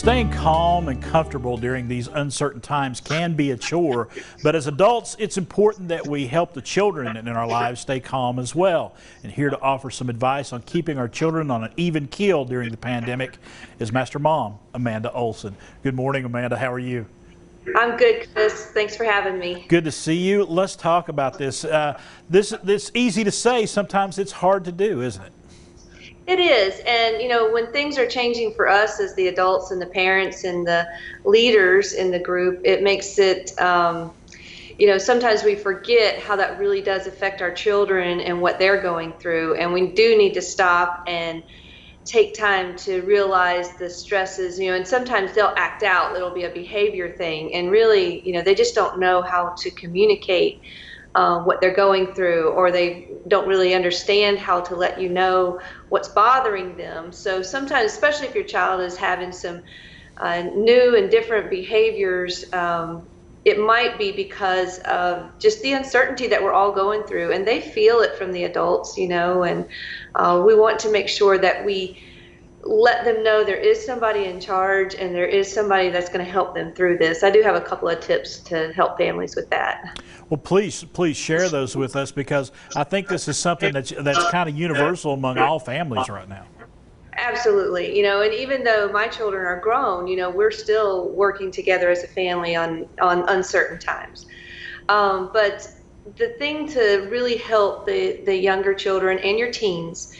Staying calm and comfortable during these uncertain times can be a chore, but as adults, it's important that we help the children in our lives stay calm as well. And here to offer some advice on keeping our children on an even keel during the pandemic is Master Mom Amanda Olson. Good morning, Amanda. How are you? I'm good, Chris. Thanks for having me. Good to see you. Let's talk about this. This easy to say. Sometimes it's hard to do, isn't it? It is, and when things are changing for us as the adults and the parents and the leaders in the group, it makes it, sometimes we forget how that really does affect our children and what they're going through, and we do need to stop and take time to realize the stresses, and sometimes they'll act out. It'll be a behavior thing, and really, they just don't know how to communicate what they're going through, or they don't really understand how to let you know what's bothering them. So sometimes, especially if your child is having some new and different behaviors, it might be because of just the uncertainty that we're all going through, and they feel it from the adults, and we want to make sure that we let them know there is somebody in charge and there is somebody that's going to help them through this. I do have a couple of tips to help families with that. Well, please share those with us, because I think this is something that's kind of universal among all families right now. Absolutely. And even though my children are grown, we're still working together as a family on uncertain times. But the thing to really help the younger children and your teens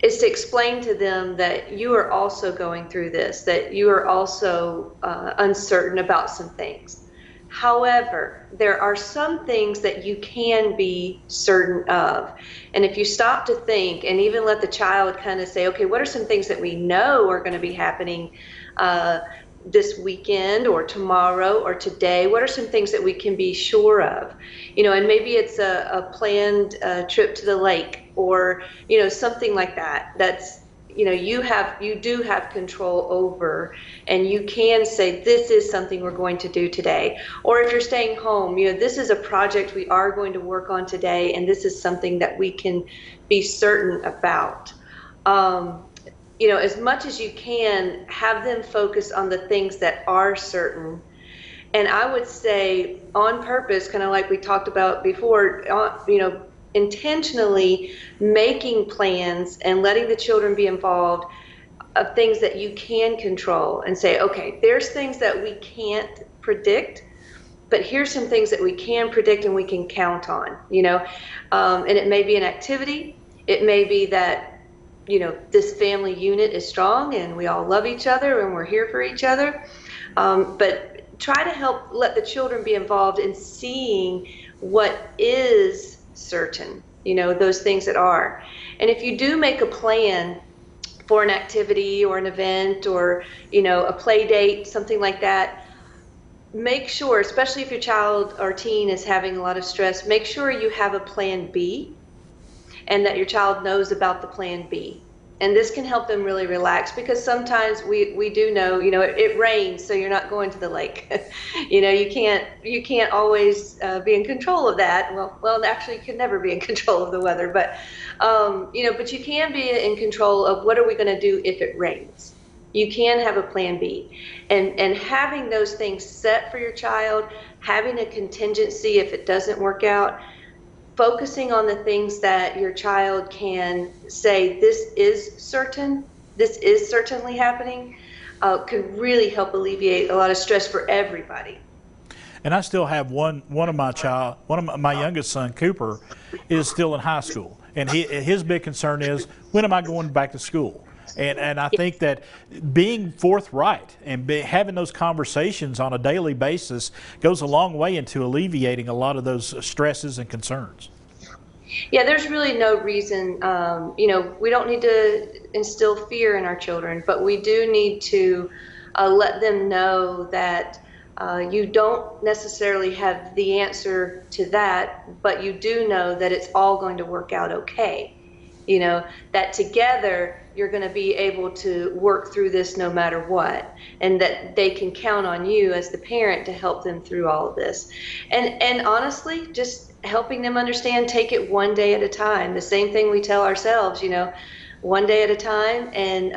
is to explain to them that you are also going through this, that you are also uncertain about some things. However, there are some things that you can be certain of. And if you stop to think and even let the child kind of say, okay, what are some things that we know are going to be happening this weekend or tomorrow or today? What are some things that we can be sure of? And maybe it's a planned trip to the lake, or something like that. That's you do have control over, and you can say, this is something we're going to do today. Or if you're staying home, this is a project we are going to work on today, and this is something that we can be certain about. As much as you can, have them focus on the things that are certain. And I would say on purpose, kind of like we talked about before, intentionally making plans and letting the children be involved of things that you can control, and say, okay, there's things that we can't predict, but here's some things that we can predict and we can count on, and it may be an activity. It may be that, this family unit is strong and we all love each other and we're here for each other. But try to let the children be involved in seeing what is certain, those things that are. And if you do make a plan for an activity or an event or, a play date, something like that, make sure, especially if your child or teen is having a lot of stress, make sure you have a plan B and that your child knows about the plan B. And this can help them really relax, because sometimes we do know, it rains, so you're not going to the lake. You can't always be in control of that. Well, actually, you can never be in control of the weather, but but you can be in control of what are we going to do if it rains. You can have a plan B, and having those things set for your child, having a contingency if it doesn't work out. Focusing on the things that your child can say, this is certain, this is certainly happening, could really help alleviate a lot of stress for everybody. And I still have one of my youngest son, Cooper, is still in high school, and his big concern is, when am I going back to school? And I think that being forthright and having those conversations on a daily basis goes a long way into alleviating a lot of those stresses and concerns. Yeah, there's really no reason, we don't need to instill fear in our children, but we do need to let them know that you don't necessarily have the answer to that, but you do know that it's all going to work out okay. That together you're going to be able to work through this no matter what, and that they can count on you as the parent to help them through all of this. And honestly, just helping them understand, take it one day at a time. The same thing we tell ourselves, one day at a time, and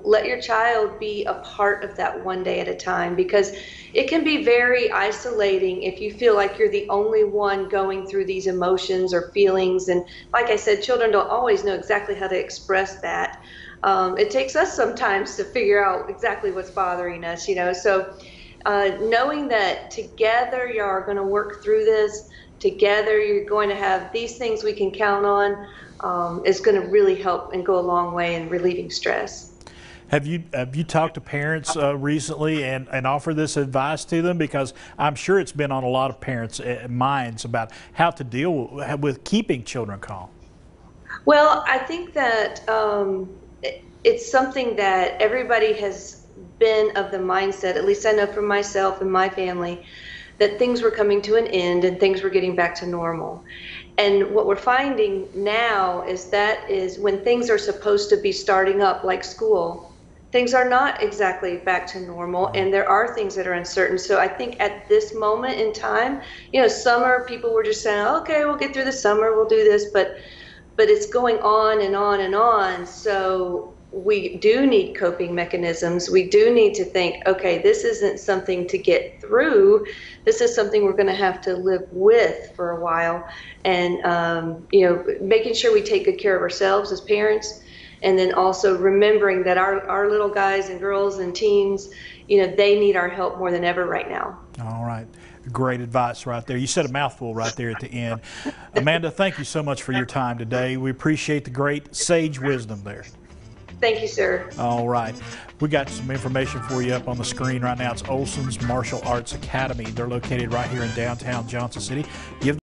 let your child be a part of that one day at a time, because it can be very isolating if you feel like you're the only one going through these emotions or feelings. And like I said, children don't always know exactly how to express that. It takes us sometimes to figure out exactly what's bothering us, So knowing that together you are going to work through this, together you're going to have these things we can count on, is going to really help and go a long way in relieving stress. Have you talked to parents recently and offered this advice to them? Because I'm sure it's been on a lot of parents' minds about how to deal with keeping children calm. Well, I think that it's something that everybody has been of the mindset, at least I know for myself and my family, that things were coming to an end and things were getting back to normal. And what we're finding now is when things are supposed to be starting up, like school, things are not exactly back to normal, and there are things that are uncertain. So I think at this moment in time, summer, people were just saying, okay, we'll get through the summer, we'll do this, but it's going on and on and on. So we do need coping mechanisms. We do need to think, okay, this isn't something to get through. This is something we're going to have to live with for a while. And, making sure we take good care of ourselves as parents, and then also remembering that our little guys and girls and teens, they need our help more than ever right now. All right. Great advice right there. You said a mouthful right there at the end. Amanda, thank you so much for your time today. We appreciate the great sage wisdom there. Thank you, sir. All right. We got some information for you up on the screen right now. It's Olson's Martial Arts Academy. They're located right here in downtown Johnson City. Give